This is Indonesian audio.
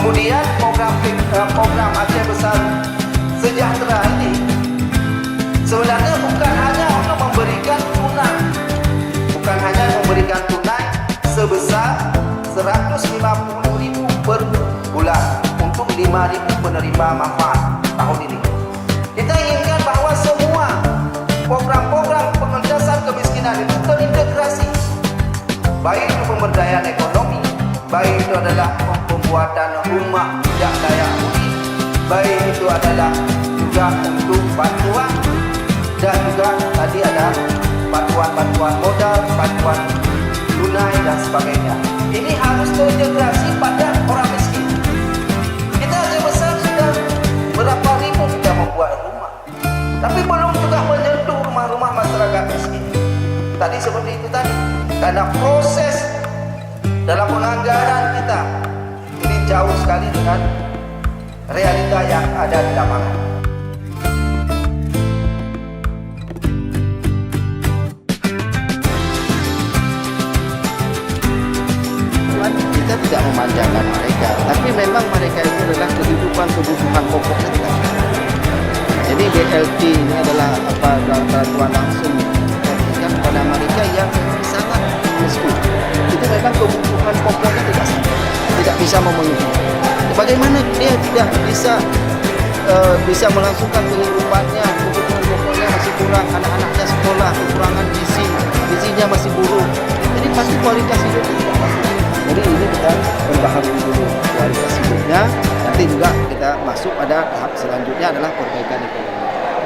Kemudian program Aceh Besar Sejahtera ini sebenarnya bukan hanya untuk memberikan tunai, bukan hanya memberikan tunai sebesar 150.000 per bulan untuk 5.000 penerima manfaat tahun ini. Kita inginkan bahwa semua program-program pengentasan kemiskinan itu terintegrasi, baik itu pemberdayaan ekonomi, baik itu adalah pembuatan rumah tidak layak huni, baik itu adalah juga untuk bantuan, dan juga tadi ada bantuan modal, bantuan tunai dan sebagainya. Ini harus terintegrasi pada orang miskin. Kita Aceh Besar sudah berapa ribu kita membuat rumah, tapi belum juga menyentuh rumah-rumah masyarakat miskin. Tadi seperti itu tadi, karena proses dalam penganggaran kita ini jauh sekali dengan realita yang ada di lapangan. Kita tidak memanjakan mereka, tapi memang mereka itu adalah kebutuhan pokoknya kita. Jadi BLT ini adalah bantuan langsung diberikan kepada mereka yang sangat miskin. Itu memang kebutuhan pokoknya tidak bisa memenuhi. Bagaimana dia tidak bisa melangsungkan kehidupannya, kebutuhan pokoknya masih kurang, anak-anaknya sekolah, kekurangan gizinya masih buruk. Jadi pasti kualitas hidup tidak bagus. Jadi ini kita membaharui dulu kualitas hidupnya. Nanti juga kita masuk pada tahap selanjutnya adalah perbaikan ekonomi.